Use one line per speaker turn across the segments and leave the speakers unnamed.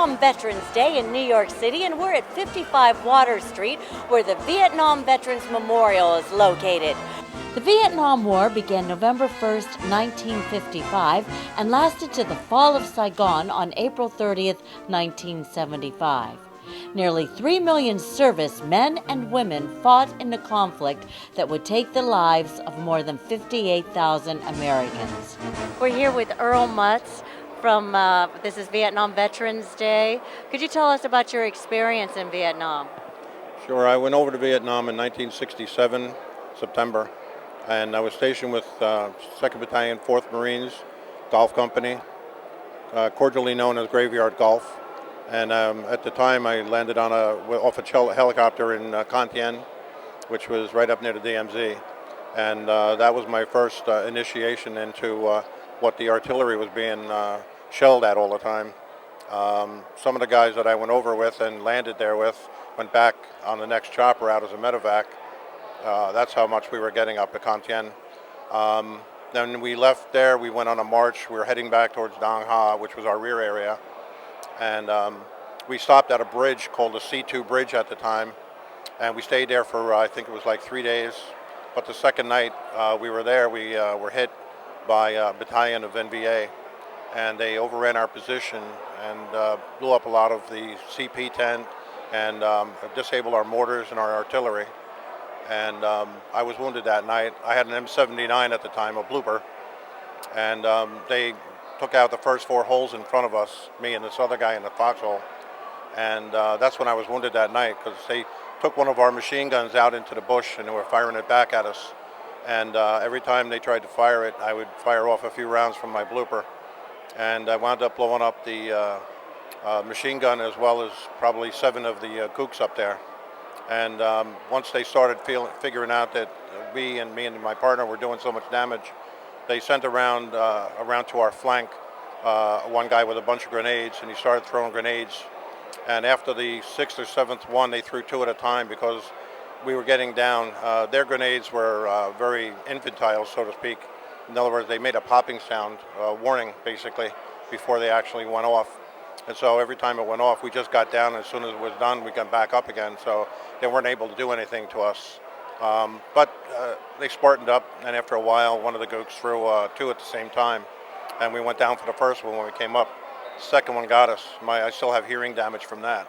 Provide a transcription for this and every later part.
Vietnam Veterans Day in New York City, and we're at 55 Water Street, where the Vietnam Veterans Memorial is located. The Vietnam War began November 1st, 1955, and lasted to the fall of Saigon on April 30th, 1975. Nearly 3 million servicemen and women fought in the conflict that would take the lives of more than 58,000 Americans. We're here with Earl Mutz from, this is Vietnam Veterans Day. Could you tell us about your experience in Vietnam?
Sure, I went over to Vietnam in 1967, September, and I was stationed with 2nd Battalion, 4th Marines Golf Company, cordially known as Graveyard Golf. And at the time, I landed off a helicopter in Con Thien, which was right up near the DMZ. And that was my first initiation into what the artillery was being shelled at all the time. Some of the guys that I went over with and landed there with went back on the next chopper out as a medevac. That's how much we were getting up at Con Thien. Then we left there, we went on a march. We were heading back towards Dong Ha, which was our rear area. And we stopped at a bridge called the C2 Bridge at the time, and we stayed there for I think it was like 3 days. But the second night we were there, we were hit by a battalion of NVA, and they overran our position and blew up a lot of the CP tent and disabled our mortars and our artillery. And I was wounded that night. I had an M79 at the time, a blooper, and they took out the first 4 holes in front of us, me and this other guy in the foxhole. And that's when I was wounded that night, because they took one of our machine guns out into the bush and they were firing it back at us. And every time they tried to fire it, I would fire off a few rounds from my blooper. And I wound up blowing up the machine gun as well as probably 7 of the gooks up there. And once they started figuring out that me and my partner were doing so much damage, they sent around to our flank one guy with a bunch of grenades, and he started throwing grenades. And after the 6th or 7th one, they threw 2 at a time because we were getting down. Their grenades were very infantile, so to speak. In other words, they made a popping sound, warning basically, before they actually went off. And so every time it went off, we just got down. As soon as it was done, we got back up again. So they weren't able to do anything to us. But they spartaned up, and after a while, one of the gooks threw 2 at the same time, and we went down for the first one when we came up. The second one got us. I still have hearing damage from that.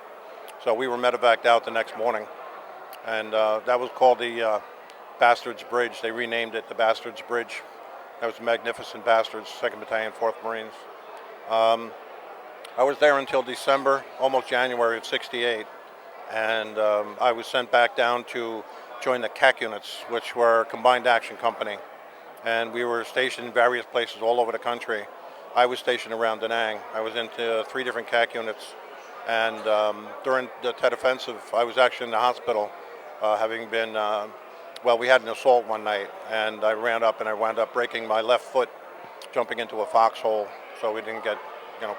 So we were medevaced out the next morning, and that was called the Bastards Bridge. They renamed it the Bastards Bridge. That was the Magnificent Bastards, 2nd Battalion, 4th Marines. I was there until December, almost January of '68, and I was sent back down to join the CAC units, which were Combined Action Company. And we were stationed in various places all over the country. I was stationed around Da Nang. I was into 3 different CAC units. And during the Tet Offensive, I was actually in the hospital, having been, we had an assault one night, and I ran up and I wound up breaking my left foot, jumping into a foxhole, so we didn't get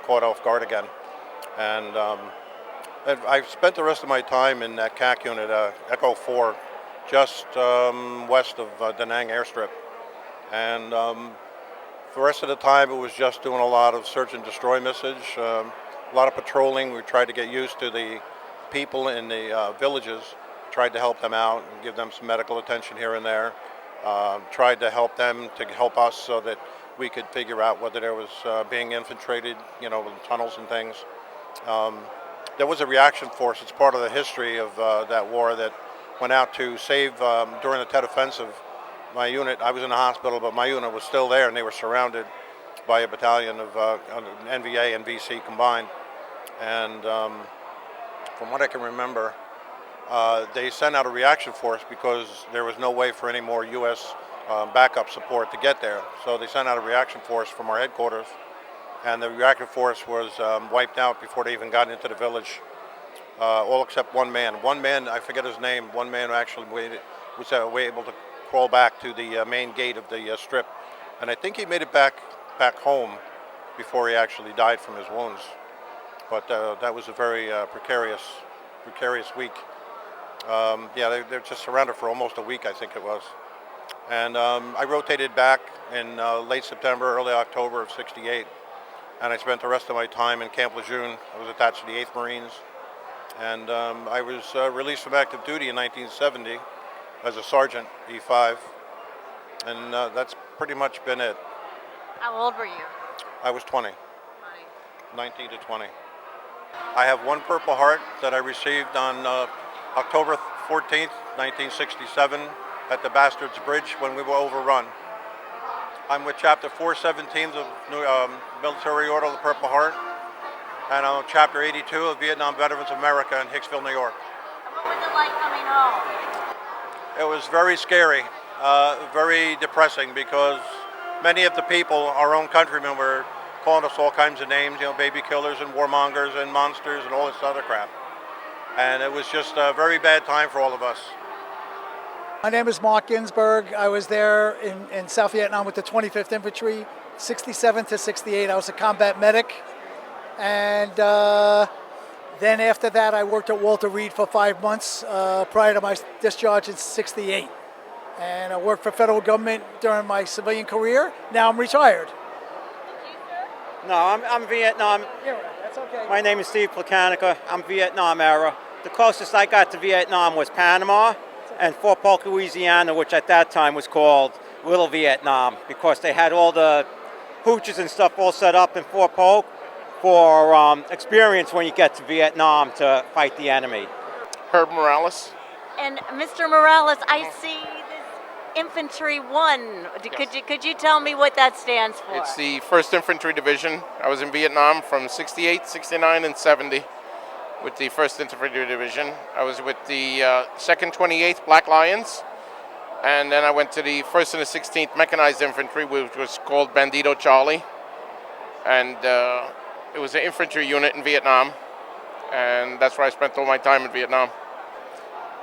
caught off guard again. And I spent the rest of my time in that CAC unit, Echo 4, just west of Da Nang airstrip. And the rest of the time it was just doing a lot of search and destroy message, a lot of patrolling. We tried to get used to the people in the villages, tried to help them out and give them some medical attention here and there, tried to help them to help us so that we could figure out whether there was being infiltrated, with tunnels and things. There was a reaction force. It's part of the history of that war that went out to save, during the Tet Offensive, my unit. I was in the hospital, but my unit was still there, and they were surrounded by a battalion of NVA and VC combined. And from what I can remember, they sent out a reaction force because there was no way for any more U.S. Backup support to get there. So they sent out a reaction force from our headquarters, and the reaction force was wiped out before they even got into the village. All except one man. One man, I forget his name, one man actually was able to crawl back to the main gate of the strip. And I think he made it back home before he actually died from his wounds. But that was a very precarious week. They're just surrounded for almost a week, I think it was. And I rotated back in late September, early October of '68. and I spent the rest of my time in Camp Lejeune. I was attached to the 8th Marines, and I was released from active duty in 1970 as a sergeant, E5, and that's pretty much been it.
How old were you?
I was 20, 19 to 20. I have one Purple Heart that I received on October 14th, 1967 at the Bastards Bridge when we were overrun. I'm with Chapter 417 of Military Order of the Purple Heart, and I'm on Chapter 82 of Vietnam Veterans of America in Hicksville, New York.
What was it like coming home?
It was very scary, very depressing, because many of the people, our own countrymen, were calling us all kinds of names, baby killers and warmongers and monsters and all this other crap. And it was just a very bad time for all of us.
My name is Mark Ginsberg. I was there in South Vietnam with the 25th Infantry, 67 to 68. I was a combat medic. And then after that, I worked at Walter Reed for 5 months prior to my discharge in 68. And I worked for federal government during my civilian career. Now I'm retired.
No, I'm Vietnam.
Yeah, that's okay.
My name is Steve Placanica. I'm Vietnam era. The closest I got to Vietnam was Panama and Fort Polk, Louisiana, which at that time was called Little Vietnam, because they had all the hooches and stuff all set up in Fort Polk for experience when you get to Vietnam to fight the enemy.
Herb Morales.
And Mr. Morales, I see this Infantry 1. Could you tell me what that stands for?
It's the 1st Infantry Division. I was in Vietnam from 68, 69, and 70 with the 1st Infantry Division. I was with the 2nd 28th Black Lions, and then I went to the 1st and the 16th Mechanized Infantry, which was called Bandito Charlie. And it was an infantry unit in Vietnam, and that's where I spent all my time in Vietnam.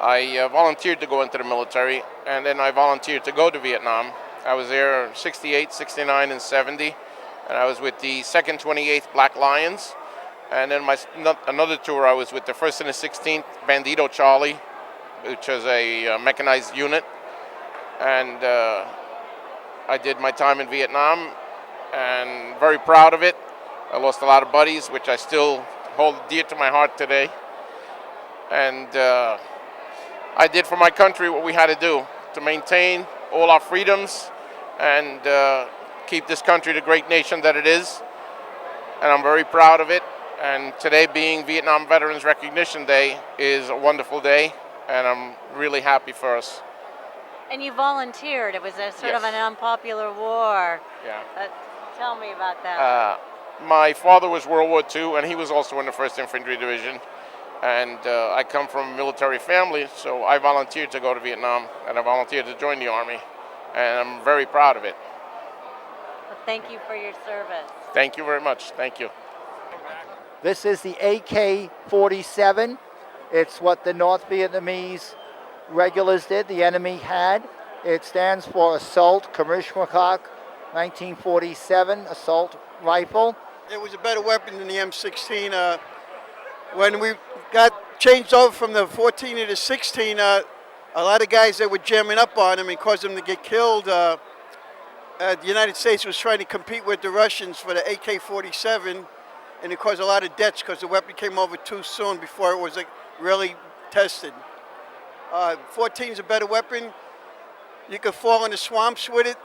I volunteered to go into the military, and then I volunteered to go to Vietnam. I was there 68, 69, and 70, and I was with the 2nd 28th Black Lions. And then another tour, I was with the 1st and the 16th Bandito Charlie, which was a mechanized unit. And I did my time in Vietnam, and very proud of it. I lost a lot of buddies, which I still hold dear to my heart today. And I did for my country what we had to do to maintain all our freedoms and keep this country the great nation that it is. And I'm very proud of it. And today, being Vietnam Veterans Recognition Day, is a wonderful day, and I'm really happy for us.
And you volunteered. It was a sort of
Yes.
an unpopular war.
Yeah.
Tell me about that.
My father was World War II, and he was also in the 1st Infantry Division. And I come from a military family, so I volunteered to go to Vietnam, and I volunteered to join the Army. And I'm very proud of it.
Well, thank you for your service.
Thank you very much. Thank you.
This is the AK-47. It's what the North Vietnamese regulars did, the enemy had. It stands for Assault Kamishwakak 1947 Assault Rifle.
It was a better weapon than the M16. When we got changed over from the 14 to the 16, a lot of guys that were jamming up on them and caused them to get killed. The United States was trying to compete with the Russians for the AK-47, and it caused a lot of deaths because the weapon came over too soon before it was really tested. 14 is a better weapon. You could fall in the swamps with it,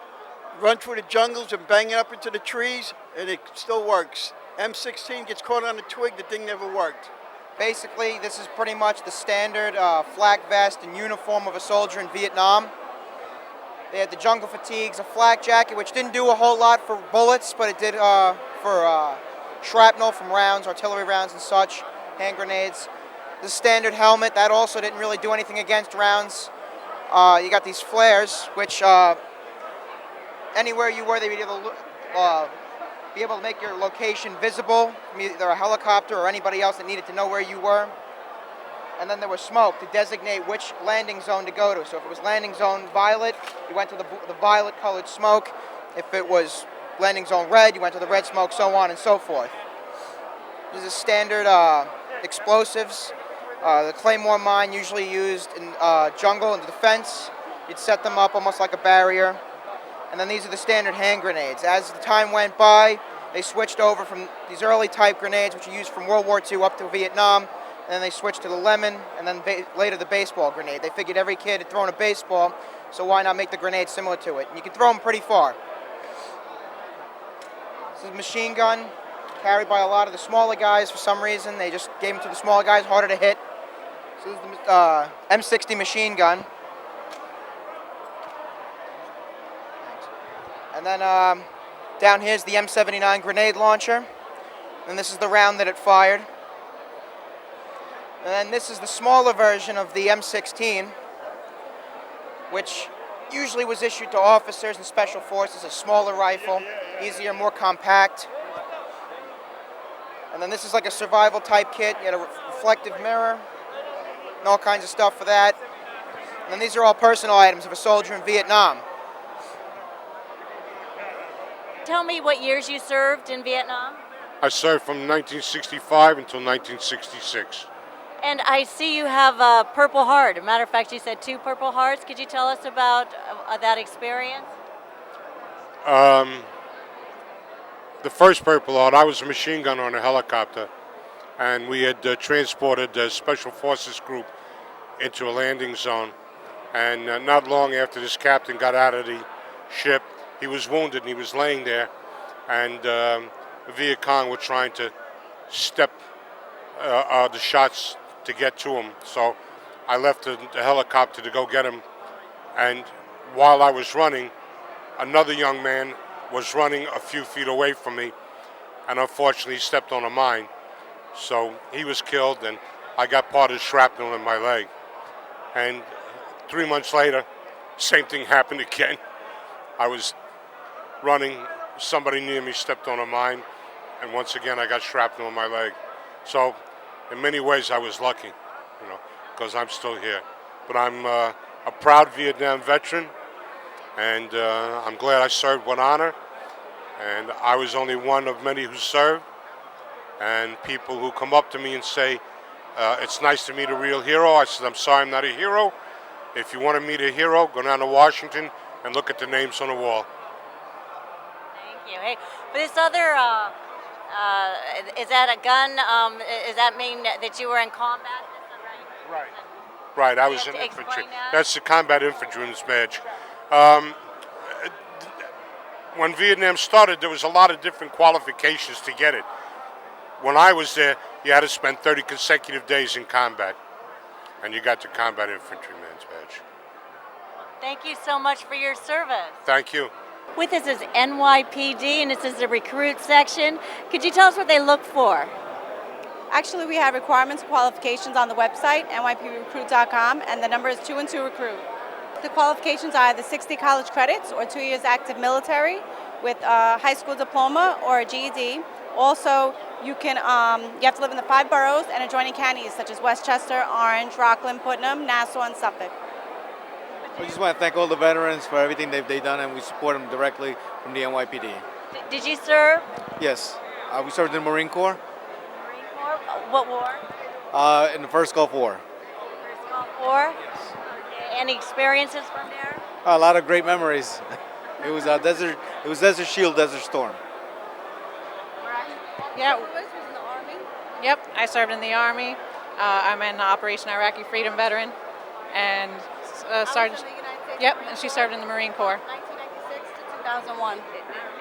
run through the jungles and bang it up into the trees, and it still works. M16 gets caught on a twig, the thing never worked.
Basically, this is pretty much the standard flak vest and uniform of a soldier in Vietnam. They had the jungle fatigues, a flak jacket, which didn't do a whole lot for bullets, but it did for shrapnel from rounds, artillery rounds and such, hand grenades. The standard helmet, that also didn't really do anything against rounds. You got these flares, which anywhere you were, they'd be able to make your location visible from either a helicopter or anybody else that needed to know where you were. And then there was smoke to designate which landing zone to go to. So if it was landing zone violet, you went to the violet colored smoke. If it was landing zone red, you went to the red smoke, so on and so forth. This is standard explosives. The Claymore mine usually used in jungle and defense. You'd set them up almost like a barrier. And then these are the standard hand grenades. As the time went by, They switched over from these early type grenades, which are used from World War II up to Vietnam, and then they switched to the lemon, and then later the baseball grenade. They figured every kid had thrown a baseball, so why not make the grenade similar to it? And you can throw them pretty far. This is a machine gun, carried by a lot of the smaller guys for some reason. They just gave them to the smaller guys, harder to hit. So this is the M60 machine gun. And then down here's the M79 grenade launcher. And this is the round that it fired. And then this is the smaller version of the M16, which usually was issued to officers and special forces, a smaller rifle, easier, more compact. And then this is like a survival type kit. You had a reflective mirror and all kinds of stuff for that. And then these are all personal items of a soldier in Vietnam.
Tell me what years you served in Vietnam.
I served from 1965 until 1966.
And I see you have a Purple Heart. As a matter of fact, you said 2 Purple Hearts. Could you tell us about that experience?
The first Purple Heart, I was a machine gunner on a helicopter, and we had transported a Special Forces group into a landing zone. And not long after this captain got out of the ship, he was wounded and he was laying there, and the Viet Cong were trying to step the shots to get to him. So I left the helicopter to go get him, and while I was running, another young man was running a few feet away from me, and unfortunately stepped on a mine. So he was killed, and I got part of the shrapnel in my leg. And 3 months later, same thing happened again. I was running, somebody near me stepped on a mine, and once again I got shrapnel in my leg. So in many ways I was lucky, because I'm still here. But I'm a proud Vietnam veteran, and I'm glad I served with honor. And I was only one of many who served. And people who come up to me and say, it's nice to meet a real hero. I said, I'm sorry, I'm not a hero. If you want to meet a hero, go down to Washington and look at the names on the wall.
Thank you. Hey, but this other, is that a gun? Does that mean that you were in combat? Is that right?
Right, I was
You
in
have to
infantry.
explain that?
That's the combat infantryman's badge. When Vietnam started, there was a lot of different qualifications to get it. When I was there, you had to spend 30 consecutive days in combat, and you got the combat infantryman's badge.
Thank you so much for your service.
Thank you.
With us is NYPD, and this is the recruit section. Could you tell us what they look for?
Actually, we have requirements and qualifications on the website, nyprecruit.com, and the number is 212 Recruit. The qualifications are either 60 college credits or 2 years active military with a high school diploma or a GED. Also, you have to live in the 5 boroughs and adjoining counties such as Westchester, Orange, Rockland, Putnam, Nassau, and Suffolk.
We just want to thank all the veterans for everything they've done, and we support them directly from the NYPD.
Did you serve?
Yes, we served in the Marine Corps.
Marine Corps? What war?
In the first Gulf War.
First Gulf War? Yes. Okay. Any experiences from there?
A lot of great memories. It was Desert. It was Desert Shield, Desert Storm.
Yeah. Yep, I served in the Army. I'm an Operation Iraqi Freedom veteran, and Sergeant. Yep, and she served in the Marine Corps.
1996 to 2001.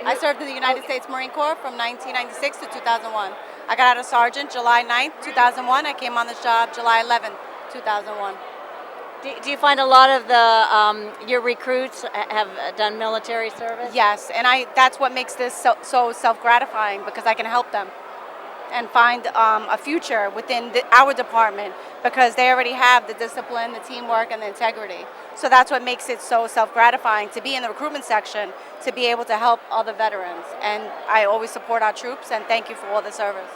I served in the United States Marine Corps from 1996 to 2001. I got out of sergeant July 9th, 2001. I came on this job July 11th, 2001.
Do you find a lot of your recruits have done military service?
Yes, and that's what makes this so self-gratifying, because I can help them and find a future within our department, because they already have the discipline, the teamwork, and the integrity. So that's what makes it so self-gratifying to be in the recruitment section, to be able to help other veterans. And I always support our troops, and thank you for all the service.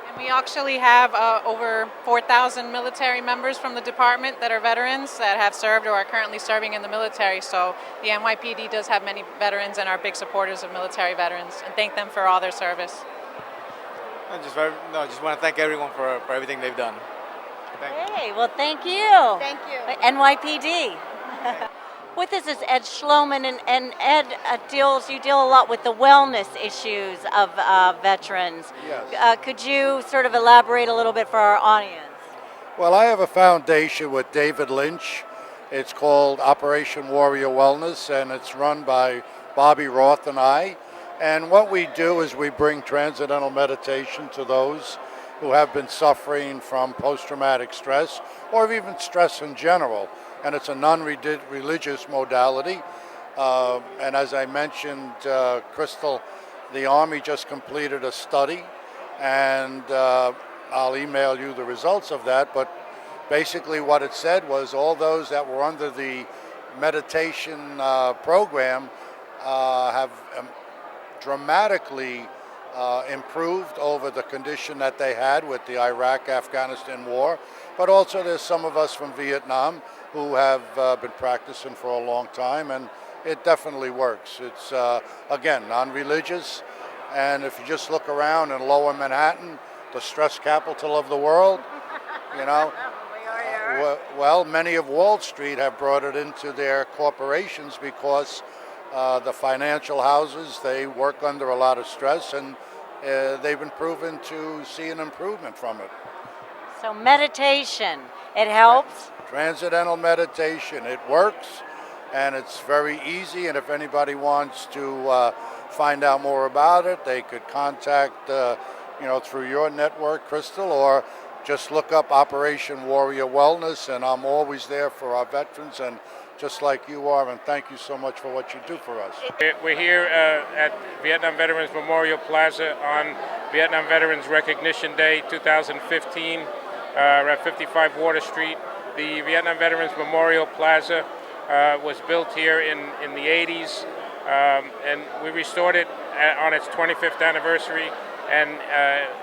And we actually have over 4,000 military members from the department that are veterans that have served or are currently serving in the military. So the NYPD does have many veterans and are big supporters of military veterans, and thank them for all their service.
I just want to thank everyone for everything they've done.
Hey, well, thank you.
Thank you.
NYPD. With us is Ed Schloman, and Ed you deal a lot with the wellness issues of veterans.
Yes.
Could you sort of elaborate a little bit for our audience?
Well, I have a foundation with David Lynch. It's called Operation Warrior Wellness, and it's run by Bobby Roth and I. And what we do is we bring transcendental meditation to those who have been suffering from post-traumatic stress or even stress in general. And it's a non-religious modality. And as I mentioned, Kristal, the Army just completed a study, and I'll email you the results of that. But basically what it said was all those that were under the meditation program have dramatically improved over the condition that they had with the Iraq-Afghanistan war. But also there's some of us from Vietnam who have been practicing for a long time, and it definitely works. It's, again, non-religious, and if you just look around in Lower Manhattan, the stress capital of the world, you know, well, many of Wall Street have brought it into their corporations because the financial houses, they work under a lot of stress, and they've been proven to see an improvement from it.
So meditation, it helps?
Transcendental meditation, it works, and it's very easy, and if anybody wants to find out more about it, they could contact, through your network, Kristal, or just look up Operation Warrior Wellness, and I'm always there for our veterans, and just like you are, and thank you so much for what you do for us.
We're here at Vietnam Veterans Memorial Plaza on Vietnam Veterans Recognition Day 2015. We're at 55 Water Street. The Vietnam Veterans Memorial Plaza was built here in the 80s, and we restored it on its 25th anniversary, and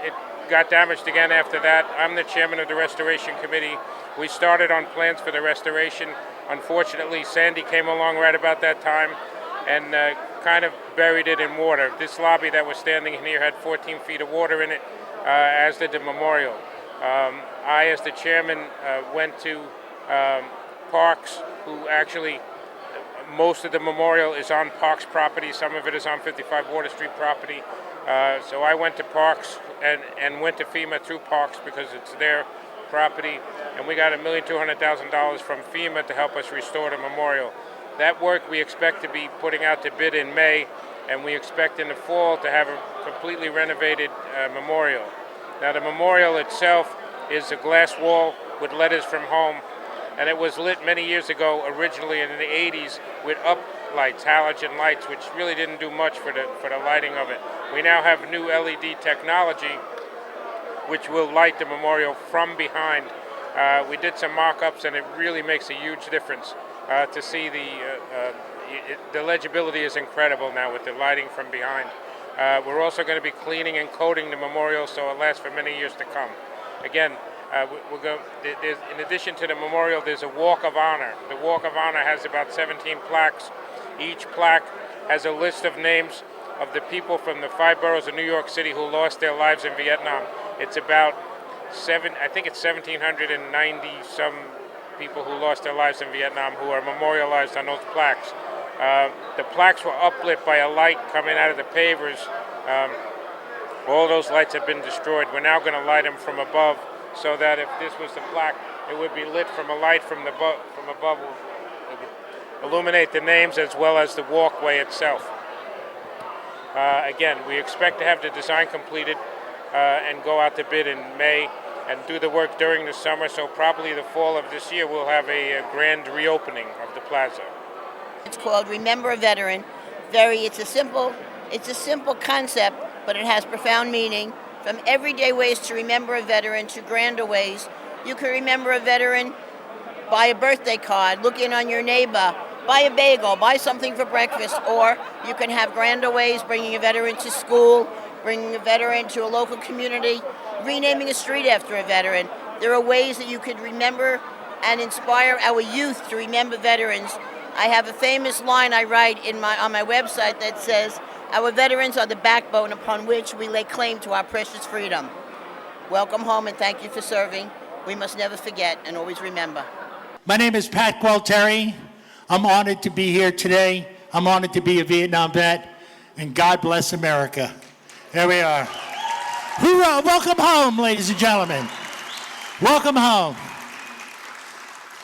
it got damaged again after that. I'm the chairman of the Restoration Committee. We started on plans for the restoration. Unfortunately, Sandy came along right about that time and kind of buried it in water. This lobby that we're standing in here had 14 feet of water in it, as did the memorial. I, as the chairman, went to Parks, who actually, most of the memorial is on Parks property. Some of it is on 55 Water Street property. So I went to Parks and went to FEMA through Parks because it's their property, and we got $1,200,000 from FEMA to help us restore the memorial. That work we expect to be putting out to bid in May, and we expect in the fall to have a completely renovated memorial. Now the memorial itself is a glass wall with letters from home, and it was lit many years ago, originally in the 80s, with up lights, halogen lights, which really didn't do much for the lighting of it. We now have new LED technology which will light the memorial from behind. We did some mock-ups, and it really makes a huge difference to see the legibility is incredible now with the lighting from behind. We're also going to be cleaning and coating the memorial so it lasts for many years to come. Again, in addition to the memorial, there's a Walk of Honor. The Walk of Honor has about 17 plaques. Each plaque has a list of names of the people from the 5 boroughs of New York City who lost their lives in Vietnam. It's about 1,790 some people who lost their lives in Vietnam who are memorialized on those plaques. The plaques were uplit by a light coming out of the pavers. All those lights have been destroyed. We're now going to light them from above, so that if this was the plaque, it would be lit from a light from above. It would illuminate the names as well as the walkway itself. Again, we expect to have the design completed and go out to bid in May and do the work during the summer, so probably the fall of this year we'll have a grand reopening of the plaza.
It's called Remember a Veteran. It's a simple concept, but it has profound meaning. From everyday ways to remember a veteran to grander ways. You can remember a veteran, buy a birthday card, look in on your neighbor, buy a bagel, buy something for breakfast, or you can have grander ways, bringing a veteran to school, bringing a veteran to a local community, renaming a street after a veteran. There are ways that you could remember and inspire our youth to remember veterans. I have a famous line I write on my website that says, "Our veterans are the backbone upon which we lay claim to our precious freedom." Welcome home and thank you for serving. We must never forget and always remember.
My name is Pat Gualteri. I'm honored to be here today. I'm honored to be a Vietnam vet, and God bless America. Here we are. Hoorah! Welcome home, ladies and gentlemen. Welcome home.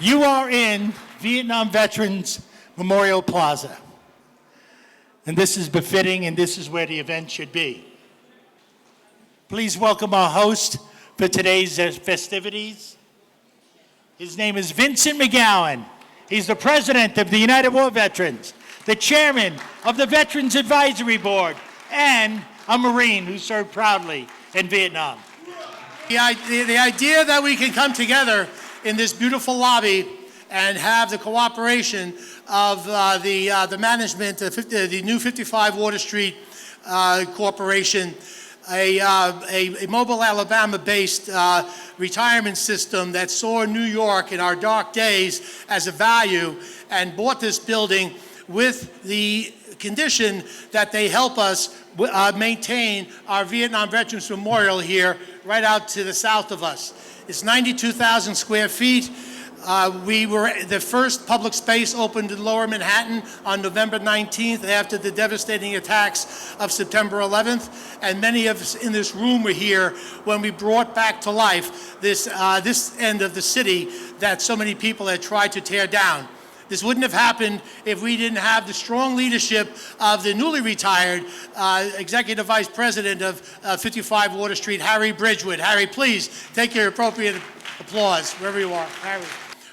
You are in Vietnam Veterans Memorial Plaza. And this is befitting, and this is where the event should be. Please welcome our host for today's festivities. His name is Vincent McGowan. He's the president of the United War Veterans, the chairman of the Veterans Advisory Board, and a Marine who served proudly in Vietnam. The idea that we can come together in this beautiful lobby and have the cooperation of the management, the new 55 Water Street Corporation, a Mobile, Alabama-based retirement system that saw New York in our dark days as a value and bought this building with the condition that they help us maintain our Vietnam Veterans Memorial here right out to the south of us. It's 92,000 square feet. We were the first public space opened in Lower Manhattan on November 19th after the devastating attacks of September 11th, and many of us in this room were here when we brought back to life this end of the city that so many people had tried to tear down. This wouldn't have happened if we didn't have the strong leadership of the newly retired Executive Vice President of 55 Water Street, Harry Bridgewood. Harry, please take your appropriate applause wherever you are. Harry.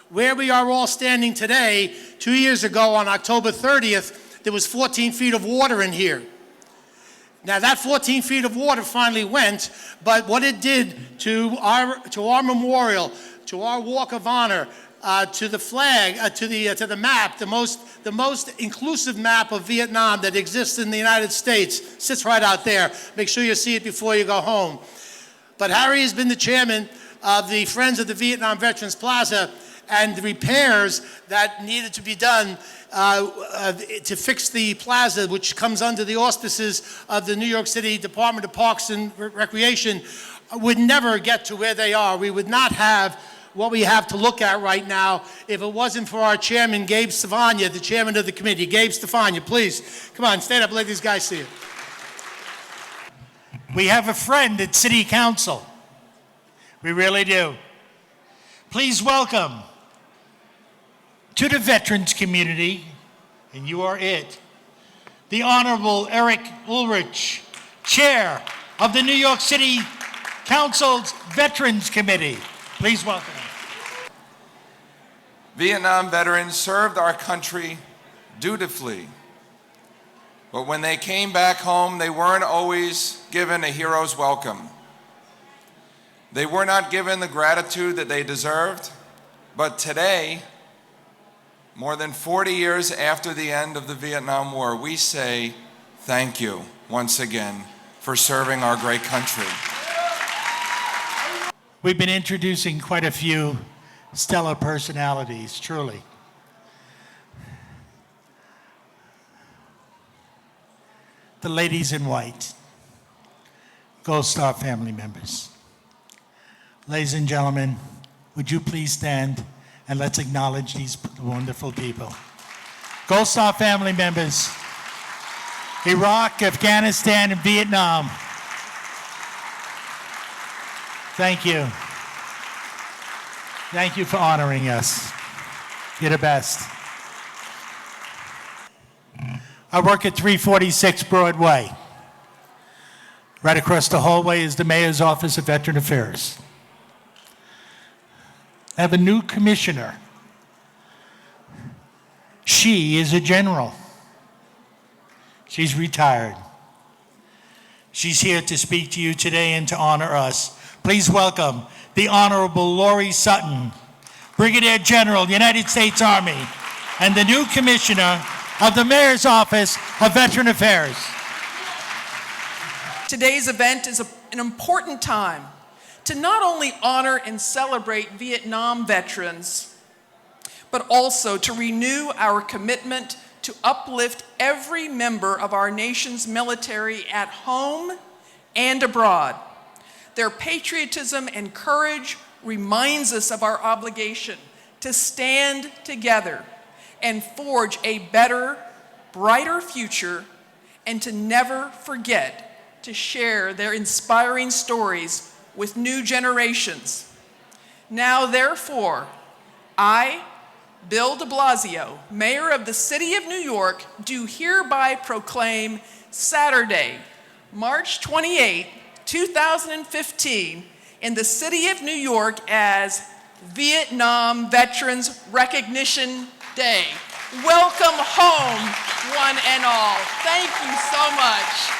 Where we are all standing today, 2 years ago on October 30th, there was 14 feet of water in here. Now that 14 feet of water finally went, but what it did to our memorial, to our walk of honor, to the flag, to the map, the most inclusive map of Vietnam that exists in the United States, sits right out there. Make sure you see it before you go home. But Harry has been the chairman of the Friends of the Vietnam Veterans Plaza, and the repairs that needed to be done to fix the plaza, which comes under the auspices of the New York City Department of Parks and Recreation, would never get to where they are. We would not have what we have to look at right now if it wasn't for our chairman, Gabe Stefania, the chairman of the committee. Gabe Stefania, please, come on, stand up, let these guys see you. We have a friend at City Council. We really do. Please welcome to the veterans community, and you are it, the Honorable Eric Ulrich, Chair of the New York City Council's Veterans Committee. Please welcome him.
Vietnam veterans served our country dutifully, but when they came back home, they weren't always given a hero's welcome. They were not given the gratitude that they deserved, but today, more than 40 years after the end of the Vietnam War, we say thank you once again for serving our great country.
We've been introducing quite a few stellar personalities, truly. The ladies in white, Gold Star family members. Ladies and gentlemen, would you please stand and let's acknowledge these wonderful people. Gold Star family members, Iraq, Afghanistan, and Vietnam. Thank you. Thank you for honoring us. You're the best. I work at 346 Broadway. Right across the hallway is the Mayor's Office of Veteran Affairs. I have a new commissioner. She is a general. She's retired. She's here to speak to you today and to honor us. Please welcome the Honorable Lori Sutton, Brigadier General, United States Army, and the new commissioner of the Mayor's Office of Veteran Affairs.
Today's event is an important time to not only honor and celebrate Vietnam veterans, but also to renew our commitment to uplift every member of our nation's military at home and abroad. Their patriotism and courage reminds us of our obligation to stand together and forge a better, brighter future, and to never forget to share their inspiring stories with new generations. Now, therefore, I, Bill de Blasio, Mayor of the City of New York, do hereby proclaim Saturday, March 28, 2015, in the City of New York as Vietnam Veterans Recognition Day. Welcome home, one and all. Thank you so much.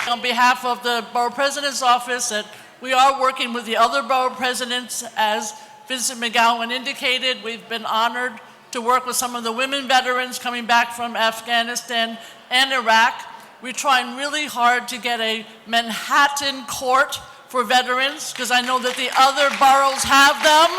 On behalf of the Borough President's Office, that we are working with the other Borough Presidents. As Vincent McGowan indicated, we've been honored to work with some of the women veterans coming back from Afghanistan and Iraq. We're trying really hard to get a Manhattan court for veterans, because I know that the other boroughs have them.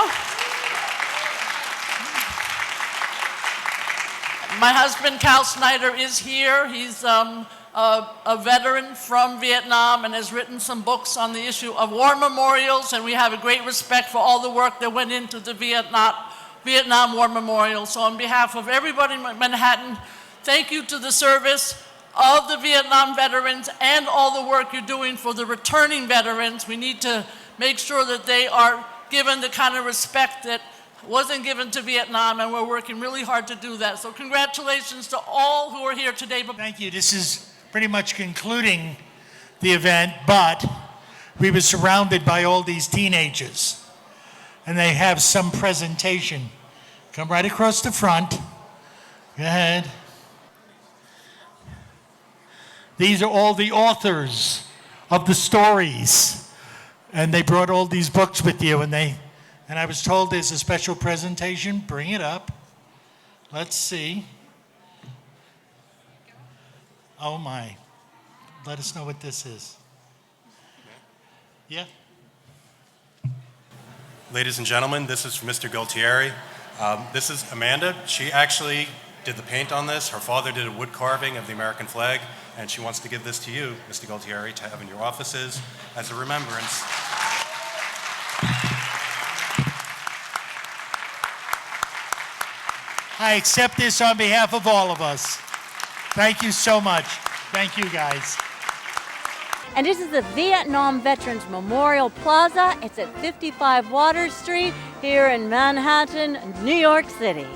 My husband, Cal Snyder, is here. He's a veteran from Vietnam and has written some books on the issue of war memorials, and we have a great respect for all the work that went into the Vietnam War Memorial. So on behalf of everybody in Manhattan, thank you to the service of the Vietnam veterans and all the work you're doing for the returning veterans. We need to make sure that they are given the kind of respect that wasn't given to Vietnam, and we're working really hard to do that. So congratulations to all who are here today.
Thank you. This is pretty much concluding the event, but we were surrounded by all these teenagers, and they have some presentation. Come right across the front. Go ahead. These are all the authors of the stories, and they brought all these books with you, and I was told there's a special presentation. Bring it up. Let's see. Oh my. Let us know what this is. Yeah?
Ladies and gentlemen, this is Mr. Gualtieri. This is Amanda. She actually did the paint on this. Her father did a wood carving of the American flag, and she wants to give this to you, Mr. Gualtieri, to have in your offices as a remembrance.
I accept this on behalf of all of us. Thank you so much. Thank you, guys.
And this is the Vietnam Veterans Memorial Plaza. It's at 55 Water Street here in Manhattan, New York City.